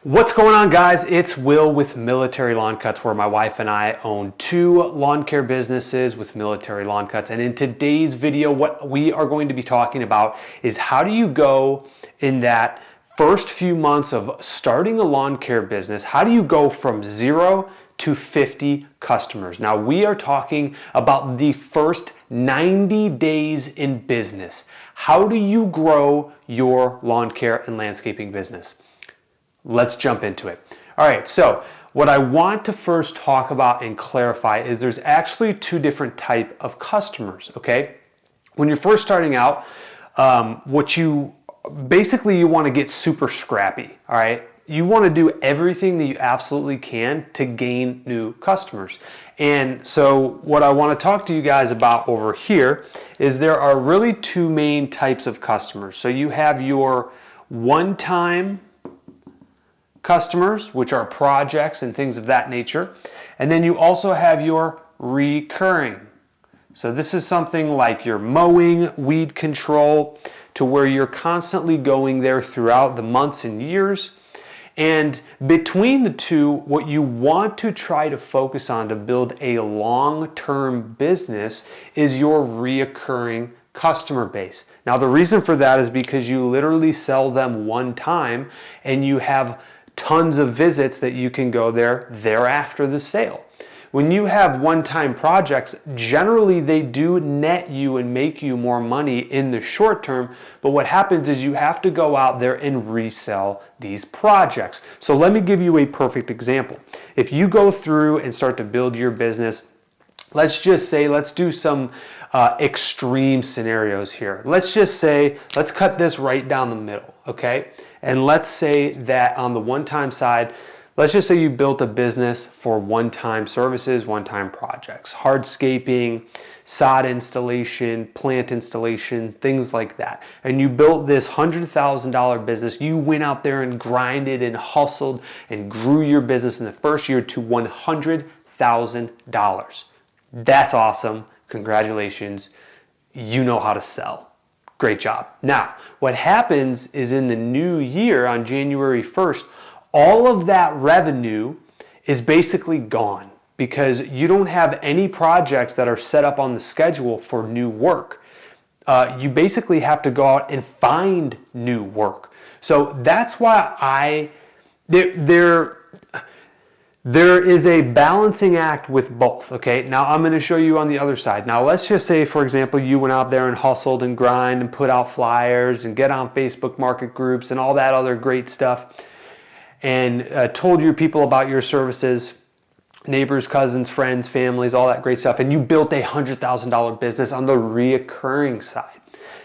What's going on, guys? It's Will with Military Lawn Cuts, where my wife and I own 2 lawn care businesses with Military Lawn Cuts. And in today's video, what we are going to be talking about is how do you go in that first few months of starting a lawn care business, how do you go from 0 to 50 customers? Now, we are talking about the first 90 days in business. How do you grow your lawn care and landscaping business? Let's jump into it. All right, so what I want to first talk about and clarify is there's actually 2 different types of customers, okay? When you're first starting out, you want to get super scrappy, all right? You want to do everything that you absolutely can to gain new customers. And so what I want to talk to you guys about over here is there are really 2 main types of customers. So you have your one-time customers, which are projects and things of that nature. And then you also have your recurring. So this is something like your mowing, weed control, to where you're constantly going there throughout the months and years. And between the 2, what you want to try to focus on to build a long-term business is your reoccurring customer base. Now, the reason for that is because you literally sell them one time and you have tons of visits that you can go there thereafter the sale. When you have one-time projects, generally they do net you and make you more money in the short term, but what happens is you have to go out there and resell these projects. So let me give you a perfect example. If you go through and start to build your business, let's do some extreme scenarios here. Let's cut this right down the middle, okay? And let's say that on the one-time side, let's just say you built a business for one-time services, one-time projects, hardscaping, sod installation, plant installation, things like that. And you built this $100,000 business. You went out there and grinded and hustled and grew your business in the first year to $100,000. That's awesome. Congratulations. You know how to sell. Great job. Now, what happens is in the new year on January 1st, all of that revenue is basically gone because you don't have any projects that are set up on the schedule for new work. You basically have to go out and find new work. So that's why there is a balancing act with both, okay? Now I'm gonna show you on the other side. Now let's just say, for example, you went out there and hustled and grind and put out flyers and get on Facebook market groups and all that other great stuff and told your people about your services, neighbors, cousins, friends, families, all that great stuff, and you built a $100,000 business on the reoccurring side.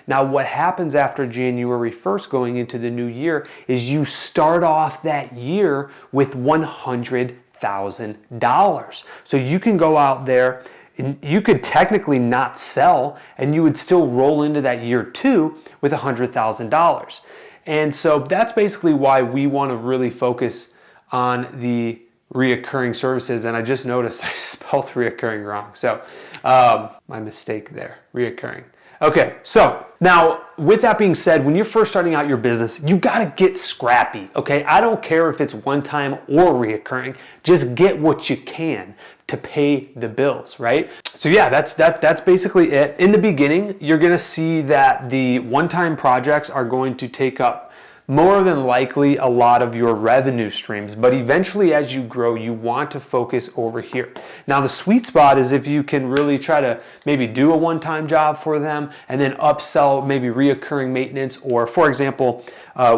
Now, what happens after January 1st going into the new year is you start off that year with $100,000. So you can go out there and you could technically not sell and you would still roll into that year 2 with $100,000. And so that's basically why we want to really focus on the reoccurring services. And I just noticed I spelled reoccurring wrong. So my mistake there, reoccurring. Okay, so now with that being said, when you're first starting out your business, you gotta get scrappy, okay? I don't care if it's one time or reoccurring, just get what you can to pay the bills, right? So yeah, that's basically it. In the beginning, you're gonna see that the one-time projects are going to take up more than likely a lot of your revenue streams, but eventually as you grow, you want to focus over here. Now the sweet spot is if you can really try to maybe do a one-time job for them and then upsell maybe reoccurring maintenance, or for example,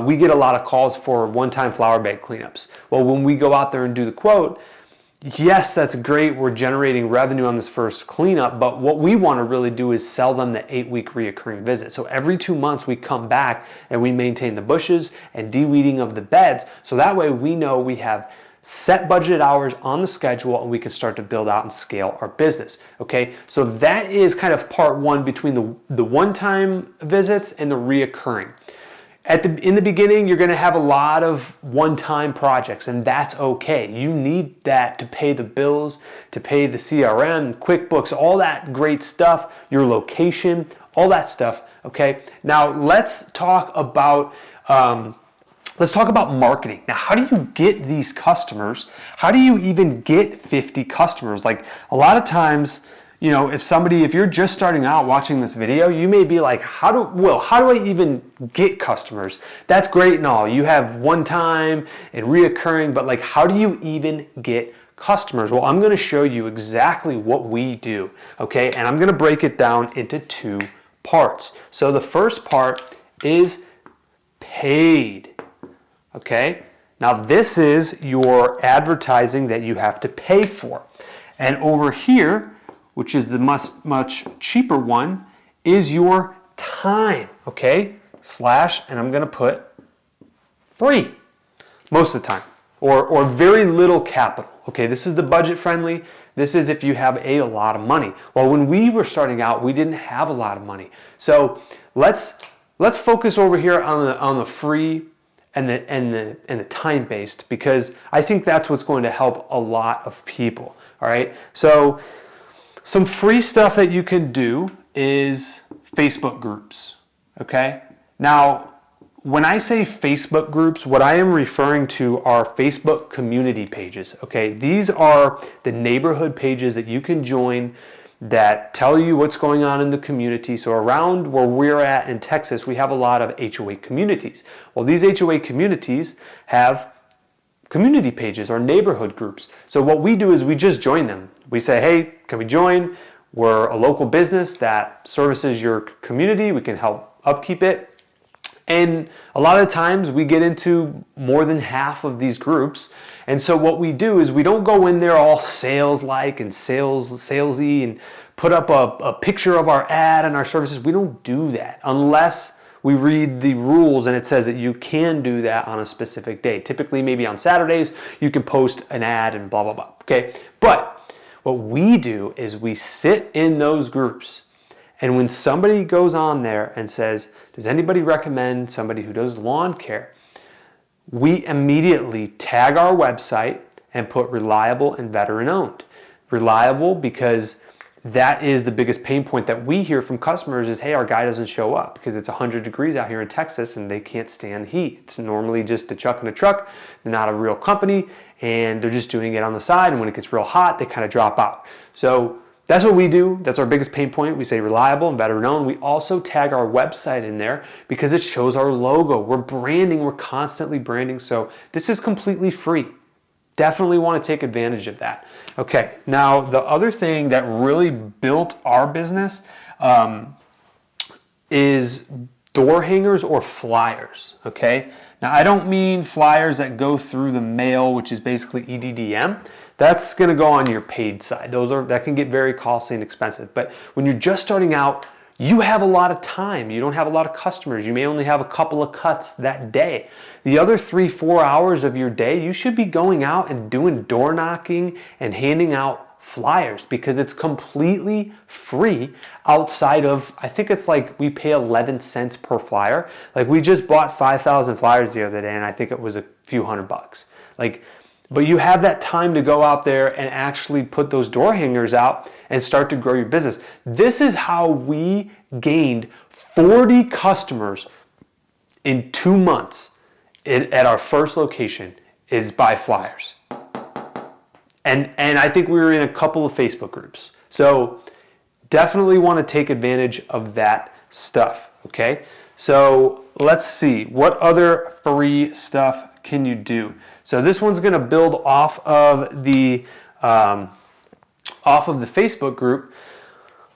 we get a lot of calls for one-time flower bed cleanups. Well, when we go out there and do the quote, yes, that's great, we're generating revenue on this first cleanup, but what we want to really do is sell them the 8-week reoccurring visit. So every 2 months we come back and we maintain the bushes and de-weeding of the beds, so that way we know we have set budgeted hours on the schedule and we can start to build out and scale our business, okay? So that is kind of part 1 between the one-time visits and the reoccurring. In the beginning, you're going to have a lot of one-time projects, and that's okay. You need that to pay the bills, to pay the CRM, QuickBooks, all that great stuff, your location, all that stuff, okay? Now, let's talk about let's talk about marketing. Now, how do you get these customers? How do you even get 50 customers? Like a lot of times, you know, if you're just starting out watching this video, you may be like, how do I even get customers? That's great and all. You have one time and reoccurring, but like, how do you even get customers? Well, I'm going to show you exactly what we do, okay? And I'm going to break it down into 2 parts. So the first part is paid, okay? Now this is your advertising that you have to pay for. And over here, which is the much cheaper one, is your time, okay? Slash, and I'm gonna put free most of the time, or very little capital, okay? This is the budget friendly. This is if you have a lot of money. Well, when we were starting out, we didn't have a lot of money. So let's focus over here on the free and the time-based, because I think that's what's going to help a lot of people, all right? So some free stuff that you can do is Facebook groups, okay? Now, when I say Facebook groups, what I am referring to are Facebook community pages, okay? These are the neighborhood pages that you can join that tell you what's going on in the community. So around where we're at in Texas, we have a lot of HOA communities. Well, these HOA communities have community pages or neighborhood groups. So what we do is we just join them. We say, hey, can we join? We're a local business that services your community. We can help upkeep it. And a lot of times we get into more than half of these groups. And so what we do is we don't go in there all sales-like and salesy and put up a picture of our ad and our services. We don't do that unless we read the rules and it says that you can do that on a specific day. Typically, maybe on Saturdays, you can post an ad and blah, blah, blah, okay? But what we do is we sit in those groups, and when somebody goes on there and says, does anybody recommend somebody who does lawn care? We immediately tag our website and put reliable and veteran owned. Reliable because that is the biggest pain point that we hear from customers is, hey, our guy doesn't show up because it's 100 degrees out here in Texas and they can't stand the heat. It's normally just a chuck in a truck. They're not a real company and they're just doing it on the side. And when it gets real hot, they kind of drop out. So that's what we do. That's our biggest pain point. We say reliable and veteran owned. We also tag our website in there because it shows our logo. We're branding. We're constantly branding. So this is completely free. Definitely want to take advantage of that. Okay, now the other thing that really built our business is door hangers or flyers, okay? Now I don't mean flyers that go through the mail, which is basically EDDM. That's gonna go on your paid side. That can get very costly and expensive. But when you're just starting out, you have a lot of time. You don't have a lot of customers. You may only have a couple of cuts that day. The other 3-4 hours of your day, you should be going out and doing door knocking and handing out flyers because it's completely free outside of, I think it's like we pay 11 cents per flyer. Like we just bought 5,000 flyers the other day and I think it was a few $100. But you have that time to go out there and actually put those door hangers out and start to grow your business. This is how we gained 40 customers in 2 months at our first location is by flyers. And I think we were in a couple of Facebook groups. So definitely want to take advantage of that stuff, okay? So let's see, what other free stuff can you do? So this one's going to build off of the Facebook group,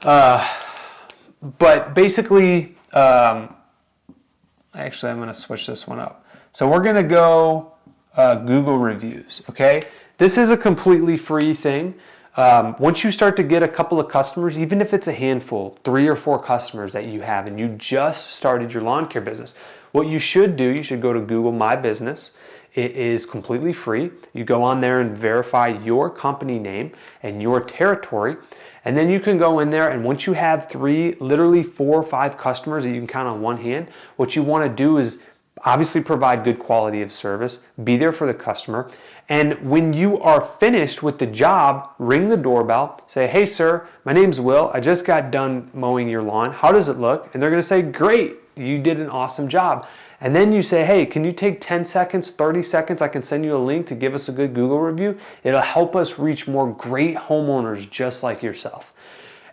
but basically, actually, I'm going to switch this one up. So we're going to go Google reviews. Okay, this is a completely free thing. Once you start to get a couple of customers, even if it's a handful, 3 or 4 customers that you have, and you just started your lawn care business, what you should do, you should go to Google My Business. It is completely free. You go on there and verify your company name and your territory. And then you can go in there, and once you have 3, literally 4 or 5 customers that you can count on one hand, what you want to do is obviously provide good quality of service, be there for the customer. And when you are finished with the job, ring the doorbell, say, hey sir, my name's Will. I just got done mowing your lawn. How does it look? And they're going to say, great, you did an awesome job. and then you say, hey, can you take 10 seconds, 30 seconds? I can send you a link to give us a good Google review. It'll help us reach more great homeowners just like yourself.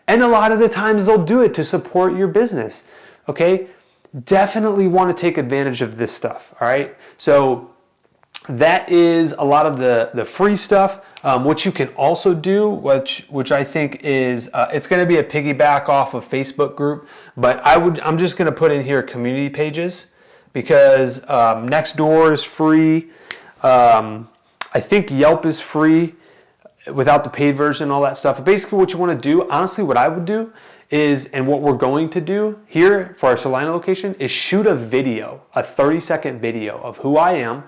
And a lot of the times they'll do it to support your business, okay? Definitely want to take advantage of this stuff, all right? So that is a lot of the free stuff. What you can also do, which I think is, it's going to be a piggyback off of Facebook group, but I'm just going to put in here community pages because Nextdoor is free. I think Yelp is free without the paid version, all that stuff. But basically what you want to do, honestly, what I would do is, and what we're going to do here for our Salina location is shoot a video, a 30-second video of who I am,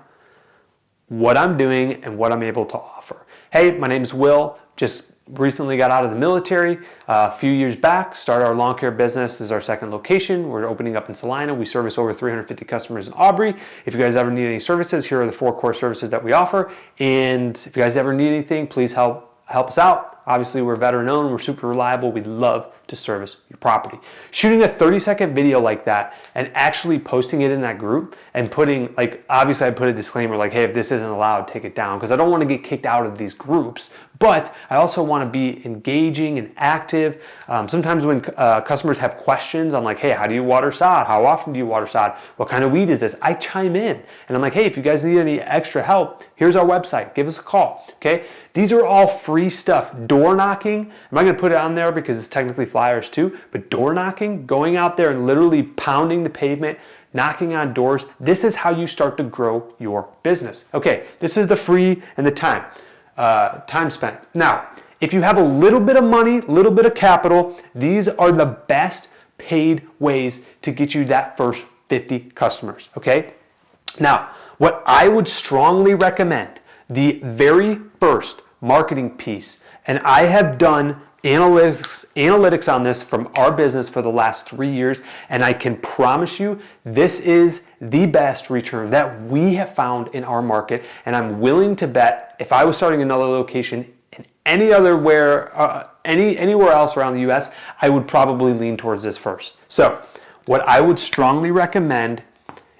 what I'm doing, and what I'm able to offer. Hey, my name is Will, just recently got out of the military a few years back, started our lawn care business. This is our second location. We're opening up in Salina. We service over 350 customers in Aubrey. If you guys ever need any services, here are the 4 core services that we offer. And if you guys ever need anything, please help us out. Obviously, we're veteran owned, we're super reliable. We'd love to service your property. Shooting a 30-second video like that and actually posting it in that group and putting, like, obviously I put a disclaimer like, hey, if this isn't allowed, take it down, because I don't want to get kicked out of these groups, but I also want to be engaging and active. Sometimes when customers have questions on like, hey, how do you water sod? How often do you water sod? What kind of weed is this? I chime in and I'm like, hey, if you guys need any extra help, here's our website. Give us a call, okay? These are all free stuff. Door knocking, I'm not going to put it on there because it's technically flyers too, but door knocking, going out there and literally pounding the pavement, knocking on doors, this is how you start to grow your business. Okay, this is the free and the time spent. Now, if you have a little bit of money, a little bit of capital, these are the best paid ways to get you that first 50 customers, okay? Now, what I would strongly recommend, the very first marketing piece, and I have done analytics on this from our business for the last 3 years, and I can promise you this is the best return that we have found in our market, and I'm willing to bet if I was starting another location in anywhere else around the US, I would probably lean towards this first. So what I would strongly recommend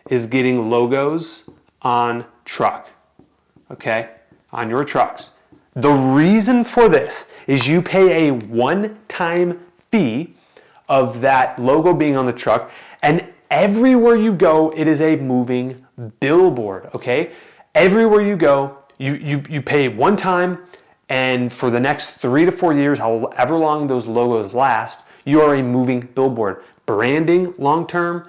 is getting logos on truck, okay, on your trucks. The reason for this is you pay a one-time fee of that logo being on the truck, and everywhere you go, it is a moving billboard, okay? Everywhere you go, you pay one time, and for the next 3 to 4 years, however long those logos last, you are a moving billboard. Branding long-term,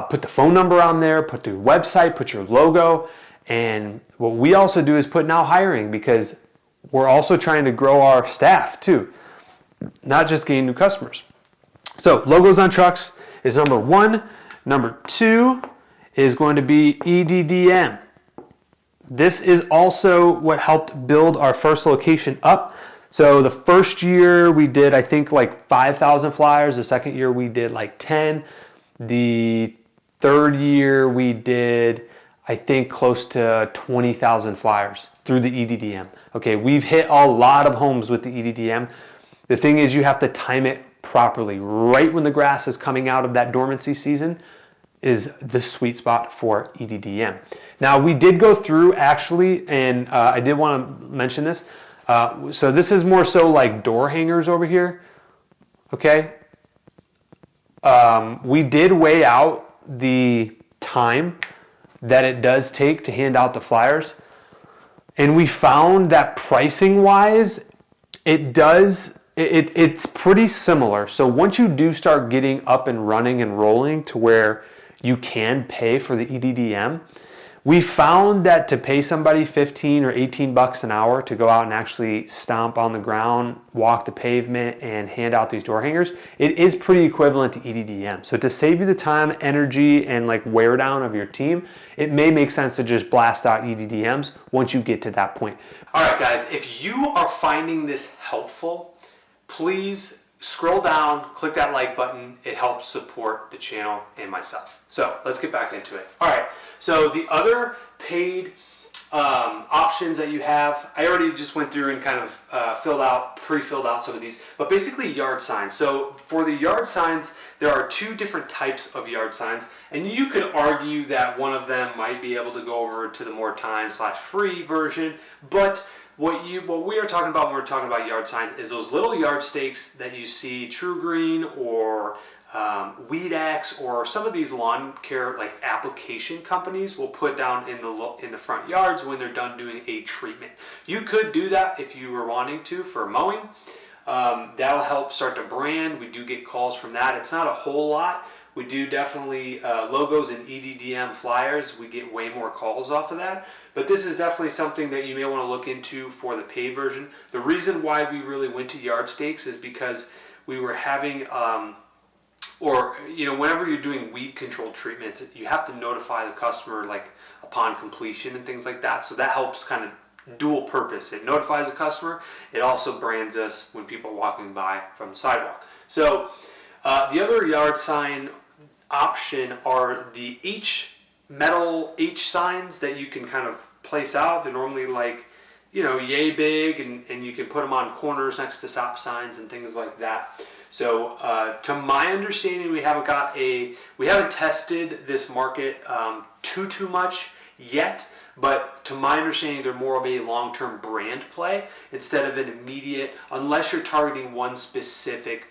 put the phone number on there, put the website, put your logo, and what we also do is put now hiring, because we're also trying to grow our staff too, not just gain new customers. So logos on trucks is number 1. Number 2 is going to be EDDM. This is also what helped build our first location up. So the first year we did, I think, like 5,000 flyers. The second year we did like 10. The third year we did, I think, close to 20,000 flyers through the EDDM. Okay, we've hit a lot of homes with the EDDM. The thing is, you have to time it properly. Right when the grass is coming out of that dormancy season is the sweet spot for EDDM. Now, we did go through actually, and I did want to mention this. So this is more so like door hangers over here. Okay. We did weigh out the time that it does take to hand out the flyers. And we found that pricing wise, it's pretty similar. So once you do start getting up and running and rolling to where you can pay for the EDDM, we found that to pay somebody 15 or 18 bucks an hour to go out and actually stomp on the ground, walk the pavement, and hand out these door hangers, it is pretty equivalent to EDDM. So to save you the time, energy, and like wear down of your team, it may make sense to just blast out EDDMs once you get to that point. All right, guys, if you are finding this helpful, please scroll down, click that like button. It helps support the channel and myself. So let's get back into it. All right, so the other paid options that you have. I already just went through and kind of pre-filled out some of these, but basically yard signs. So for the yard signs, there are two different types of yard signs, and you could argue that one of them might be able to go over to the more time/free version, but what we are talking about when we're talking about yard signs is those little yard stakes that you see True Green or Weed X or some of these lawn care like application companies will put down in the front yards when they're done doing a treatment. You could do that if you were wanting to for mowing. That'll help start to brand. We do get calls from that. It's not a whole lot. We do definitely logos and EDDM flyers. We get way more calls off of that. But this is definitely something that you may want to look into for the paid version. The reason why we really went to yard stakes is because we were having whenever you're doing weed control treatments, you have to notify the customer like upon completion and things like that. So that helps kind of dual purpose. It notifies the customer. It also brands us when people are walking by from the sidewalk. So the other yard sign option are the metal H signs that you can kind of place out. They're normally like, yay big, and you can put them on corners next to stop signs and things like that. So to my understanding, we haven't tested this market too much yet, but to my understanding, they're more of a long-term brand play instead of an immediate, unless you're targeting one specific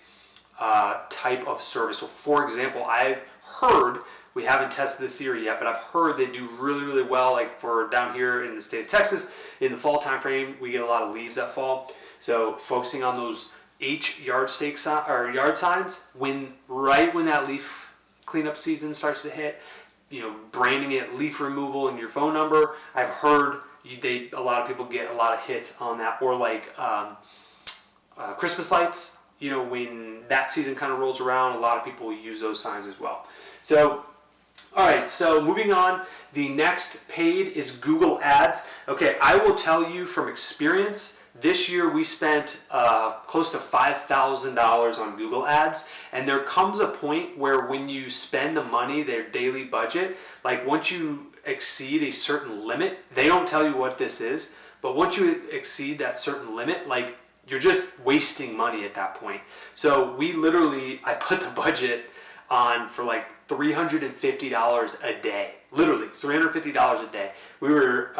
type of service. So for example, I've heard, we haven't tested this theory yet, but I've heard they do really well, like for down here in the state of Texas, in the fall time frame, we get a lot of leaves that fall. So focusing on those H yard stakes or yard signs right when that leaf cleanup season starts to hit, branding it leaf removal and your phone number. I've heard a lot of people get a lot of hits on that, or like Christmas lights. When that season kind of rolls around, a lot of people use those signs as well. So, all right, so moving on, the next paid is Google Ads. Okay, I will tell you from experience, this year we spent close to $5,000 on Google Ads, and there comes a point where when you spend the money, their daily budget, like once you exceed a certain limit, they don't tell you what this is, but once you exceed that certain limit, like you're just wasting money at that point. So I put the budget on for like $350 a day, literally $350 a day. We were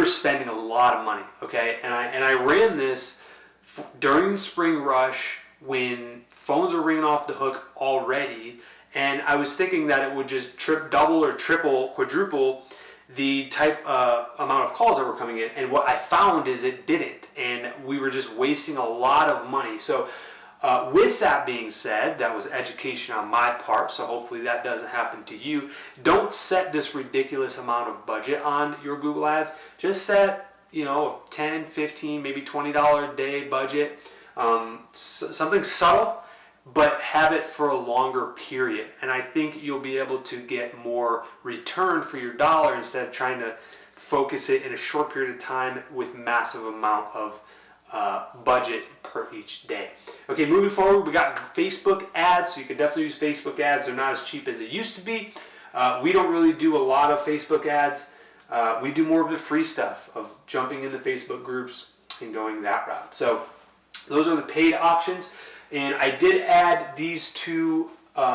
spending a lot of money, okay? And I ran this during the spring rush when phones were ringing off the hook already, and I was thinking that it would just double or triple, quadruple the type amount of calls that were coming in. And what I found is it didn't, and we were just wasting a lot of money. So with that being said, that was education on my part, so hopefully that doesn't happen to you. Don't set this ridiculous amount of budget on your Google Ads. Just set, a $10, $15, maybe $20 a day budget, something subtle, but have it for a longer period. And I think you'll be able to get more return for your dollar instead of trying to focus it in a short period of time with massive amount of budget per each day. Okay, moving forward, we got Facebook ads. So you can definitely use Facebook ads. They're not as cheap as they used to be. We don't really do a lot of Facebook ads. We do more of the free stuff of jumping into Facebook groups and going that route. So those are the paid options. And I did add these two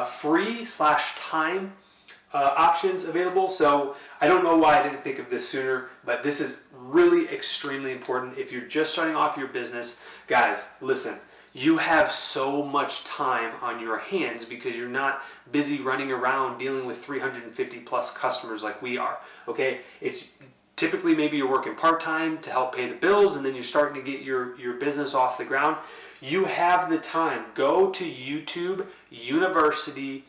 free/time options available. So I don't know why I didn't think of this sooner, but this is really extremely important. If you're just starting off your business, guys, listen, you have so much time on your hands because you're not busy running around dealing with 350 plus customers like we are, okay? It's typically maybe you're working part-time to help pay the bills, and then you're starting to get your business off the ground. You have the time. Go to YouTube University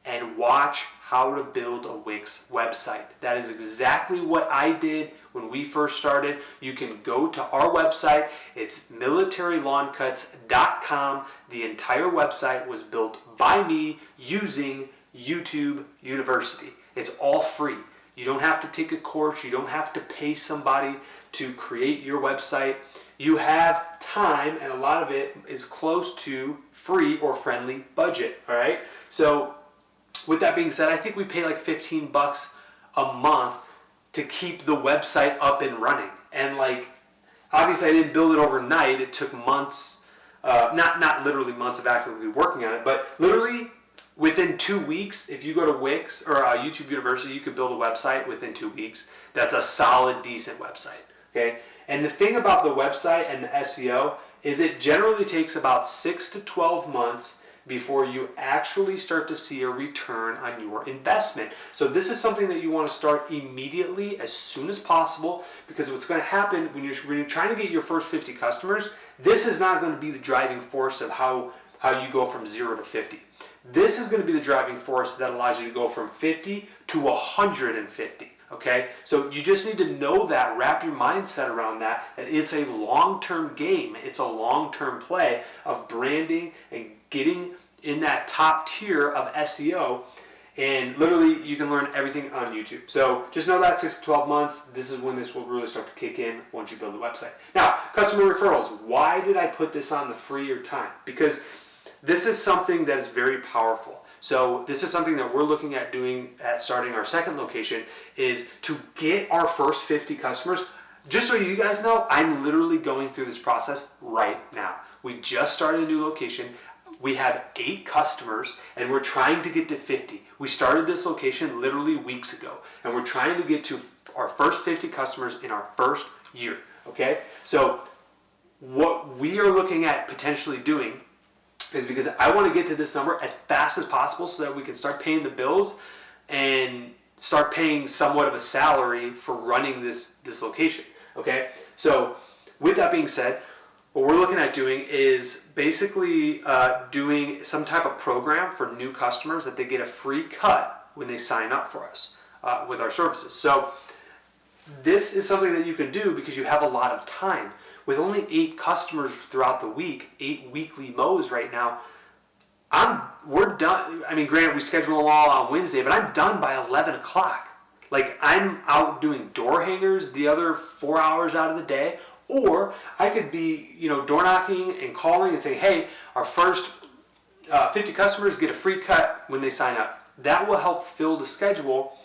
and watch how to build a Wix website. That is exactly what I did when we first started. You can go to our website. It's militarylawncuts.com. The entire website was built by me using YouTube University. It's all free. You don't have to take a course. You don't have to pay somebody to create your website. You have time, and a lot of it is close to free or friendly budget, all right? So with that being said, I think we pay like $15 a month to keep the website up and running. And like, obviously I didn't build it overnight. It took months, not literally months of actively working on it, but literally within 2 weeks, if you go to Wix or YouTube University, you could build a website within 2 weeks. That's a solid, decent website. Okay. And the thing about the website and the SEO is it generally takes about 6 to 12 months before you actually start to see a return on your investment. So this is something that you want to start immediately, as soon as possible, because what's going to happen when you're trying to get your first 50 customers, this is not going to be the driving force of how you go from 0 to 50. This is going to be the driving force that allows you to go from 50 to 150. Okay, so you just need to know that, wrap your mindset around that it's a long-term game. It's a long-term play of branding and getting in that top tier of SEO. And literally, you can learn everything on YouTube. So just know that 6 to 12 months, this is when this will really start to kick in once you build the website. Now, customer referrals. Why did I put this on the freer time? Because this is something that is very powerful. So this is something that we're looking at doing at starting our second location, is to get our first 50 customers. Just so you guys know, I'm literally going through this process right now. We just started a new location. We have 8 customers and we're trying to get to 50. We started this location literally weeks ago and we're trying to get to our first 50 customers in our first year. Okay? So what we are looking at potentially doing is, because I want to get to this number as fast as possible so that we can start paying the bills and start paying somewhat of a salary for running this location. Okay, so with that being said, what we're looking at doing is basically doing some type of program for new customers that they get a free cut when they sign up for us with our services. So this is something that you can do because you have a lot of time. With only 8 customers throughout the week, 8 weekly mows right now, we're done. I mean, granted, we schedule them all on Wednesday, but I'm done by 11 o'clock. Like, I'm out doing door hangers the other 4 hours out of the day, or I could be, door knocking and calling and saying, hey, our first 50 customers get a free cut when they sign up. That will help fill the schedule.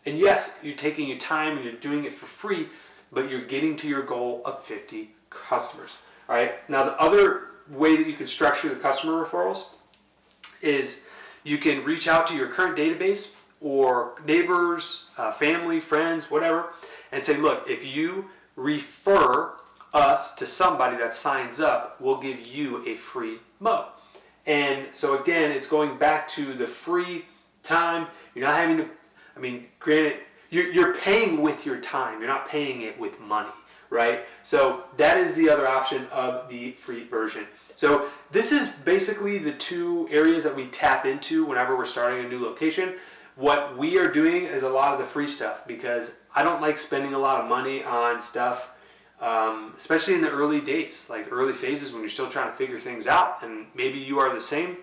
And yes, you're taking your time and you're doing it for free, but you're getting to your goal of 50 customers. All right. Now, the other way that you can structure the customer referrals is you can reach out to your current database or neighbors, family, friends, whatever, and say, look, if you refer us to somebody that signs up, we'll give you a free mow. And so again, it's going back to the free time. You're not having to, granted, you're paying with your time. You're not paying it with money, right? So that is the other option of the free version. So this is basically the 2 areas that we tap into whenever we're starting a new location. What we are doing is a lot of the free stuff, because I don't like spending a lot of money on stuff, especially in the early days, like early phases when you're still trying to figure things out, and maybe you are the same.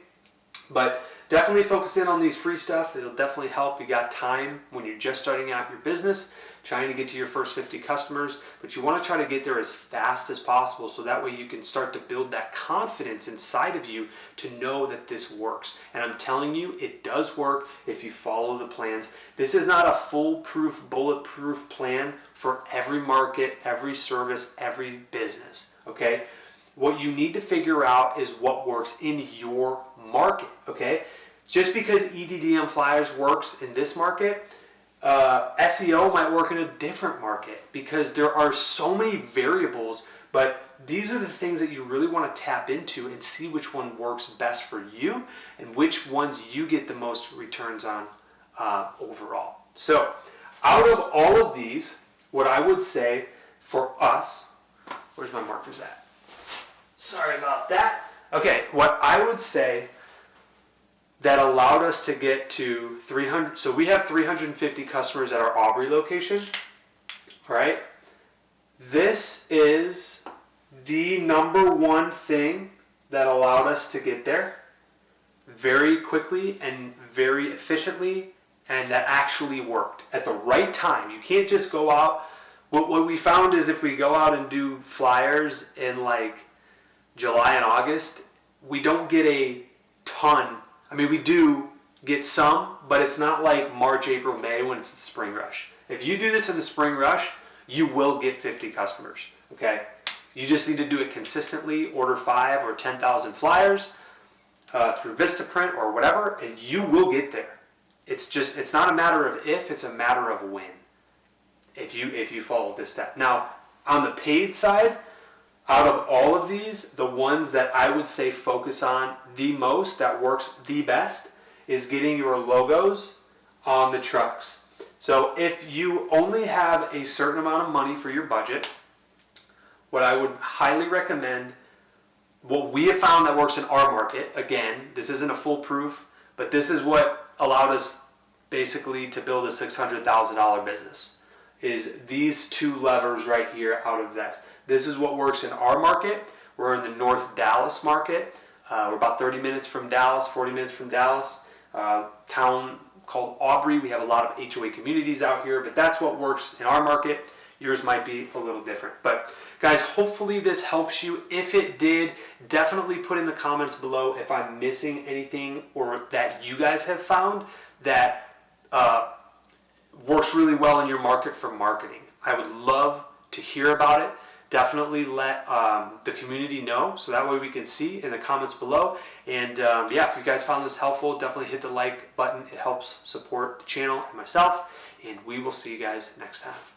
But definitely focus in on these free stuff. It'll definitely help. You got time when you're just starting out your business, trying to get to your first 50 customers, but you want to try to get there as fast as possible so that way you can start to build that confidence inside of you to know that this works. And I'm telling you, it does work if you follow the plans. This is not a foolproof, bulletproof plan for every market, every service, every business, okay? What you need to figure out is what works in your market, okay? Just because EDDM flyers works in this market, SEO might work in a different market, because there are so many variables, but these are the things that you really want to tap into and see which one works best for you and which ones you get the most returns on overall. So out of all of these, what I would say for us, where's my markers at? Sorry about that. Okay, what I would say that allowed us to get to 300, so we have 350 customers at our Aubrey location, all right? This is the number one thing that allowed us to get there very quickly and very efficiently, and that actually worked at the right time. You can't just go out. What we found is if we go out and do flyers in like July and August, we don't get a ton. I mean, we do get some, but it's not like March, April, May when it's the spring rush. If you do this in the spring rush, you will get 50 customers, okay? You just need to do it consistently, order 5 or 10,000 flyers through Vistaprint or whatever, and you will get there. It's not a matter of if, it's a matter of when, if you follow this step. Now, on the paid side, out of all of these, the ones that I would say focus on the most, that works the best, is getting your logos on the trucks. So if you only have a certain amount of money for your budget, what I would highly recommend, what we have found that works in our market, again, this isn't a foolproof, but this is what allowed us basically to build a $600,000 business, is these 2 levers right here out of this. This is what works in our market. We're in the North Dallas market. We're about 30 minutes from Dallas, 40 minutes from Dallas. Town called Aubrey. We have a lot of HOA communities out here, but that's what works in our market. Yours might be a little different. But guys, hopefully this helps you. If it did, definitely put in the comments below if I'm missing anything or that you guys have found that works really well in your market for marketing. I would love to hear about it. Definitely let the community know, so that way we can see in the comments below. And yeah, if you guys found this helpful, definitely hit the like button. It helps support the channel and myself, and we will see you guys next time.